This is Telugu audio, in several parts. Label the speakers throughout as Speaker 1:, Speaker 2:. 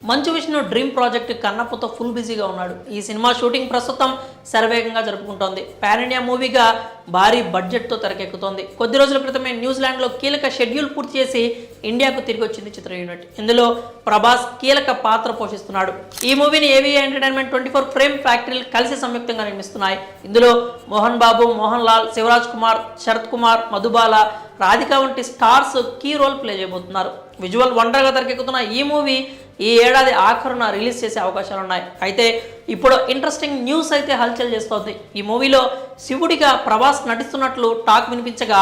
Speaker 1: Manchu Vishnu dream project కన్నప్పతో full బిజీగా ఉన్నాడు. ఈ సినిమా షూటింగ్ ప్రస్తుతం శరవేగంగా జరుపుకుంటోంది. పాన్ ఇండియా మూవీగా భారీ బడ్జెట్తో తెరకెక్కుతోంది. కొద్ది రోజుల క్రితమే న్యూజిలాండ్లో కీలక షెడ్యూల్ పూర్తి చేసి ఇండియాకు తిరిగి వచ్చింది చిత్ర యూనిట్. ఇందులో ప్రభాస్ కీలక పాత్ర పోషిస్తున్నాడు. ఈ మూవీని ఏవిఏ ఎంటర్టైన్మెంట్ 24 ఫ్రేమ్ ఫ్యాక్టరీలు కలిసి సంయుక్తంగా నిర్మిస్తున్నాయి. ఇందులో మోహన్ బాబు, మోహన్ లాల్, శివరాజ్ కుమార్, శరత్ కుమార్, మధుబాల, రాధిక వంటి స్టార్స్ కీ రోల్ ప్లే చేయబోతున్నారు. విజువల్ వండర్గా తెరకెక్కుతున్న ఈ మూవీ ఈ ఏడాది ఆఖరున రిలీజ్ చేసే అవకాశాలు ఉన్నాయి. అయితే ఇప్పుడు ఇంట్రెస్టింగ్ న్యూస్ అయితే హల్చల్ చేస్తోంది. ఈ మూవీలో శివుడిగా ప్రభాస్ నటిస్తున్నట్లు టాక్ వినిపించగా,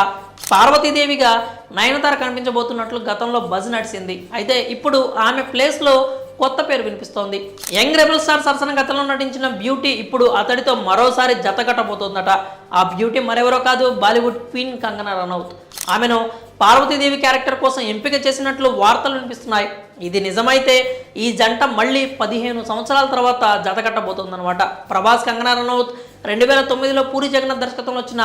Speaker 1: పార్వతీదేవిగా నయనతార కనిపించబోతున్నట్లు గతంలో బజ్ నడిచింది. అయితే ఇప్పుడు ఆమె ప్లేస్లో కొత్త పేరు వినిపిస్తోంది. యంగ్ రెబల్ స్టార్ సరసన గతంలో నటించిన బ్యూటీ ఇప్పుడు అతడితో మరోసారి జతకట్టబోతోందట. ఆ బ్యూటీ మరెవరో కాదు, బాలీవుడ్ క్వీన్ కంగనా రనౌత్. ఆమెను పార్వతీదేవి క్యారెక్టర్ కోసం ఎంపిక చేసినట్లు వార్తలు వినిపిస్తున్నాయి. ఇది నిజమైతే ఈ జంట మళ్ళీ 15 సంవత్సరాల తర్వాత జతకట్టబోతోందనమాట. ప్రభాస్, కంగనా రనౌత్ 2009లో పూరి జగన్నాథ్ దర్శకత్వంలో వచ్చిన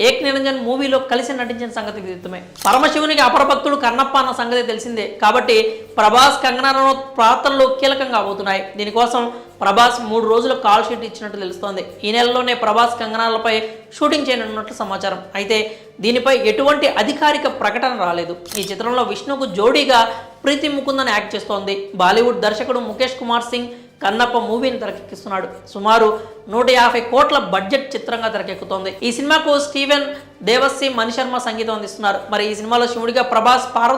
Speaker 1: ఏక్ నిరంజన్ మూవీలో కలిసి నటించిన సంగతి విదితమే. పరమశివునికి అపరభక్తుడు కన్నప్ప అన్న సంగతి తెలిసిందే. కాబట్టి ప్రభాస్, కంగనా రనౌత్ పాత్రలు కీలకంగా అవుతున్నాయి. దీనికోసం ప్రభాస్ 3 రోజులు కాల్ షీట్ ఇచ్చినట్టు తెలుస్తోంది. ఈ నెలలోనే ప్రభాస్, కంగనాలపై షూటింగ్ చేయనున్నట్లు సమాచారం. అయితే దీనిపై ఎటువంటి అధికారిక ప్రకటన రాలేదు. ఈ చిత్రంలో విష్ణుకు జోడీగా ప్రీతి ముకుందన్ యాక్ట్ చేస్తోంది. బాలీవుడ్ దర్శకుడు ముఖేష్ కుమార్ సింగ్ కన్నప్ప మూవీని తెరకెక్కిస్తున్నాడు. సుమారు 150 కోట్ల బడ్జెట్ చిత్రంగా తెరకెక్కుతోంది. ఈ సినిమాకు స్టీవెన్ దేవస్సి, మణిశర్మ సంగీతం అందిస్తున్నారు. మరి ఈ సినిమాలో శివుడిగా ప్రభాస్, పార్వతి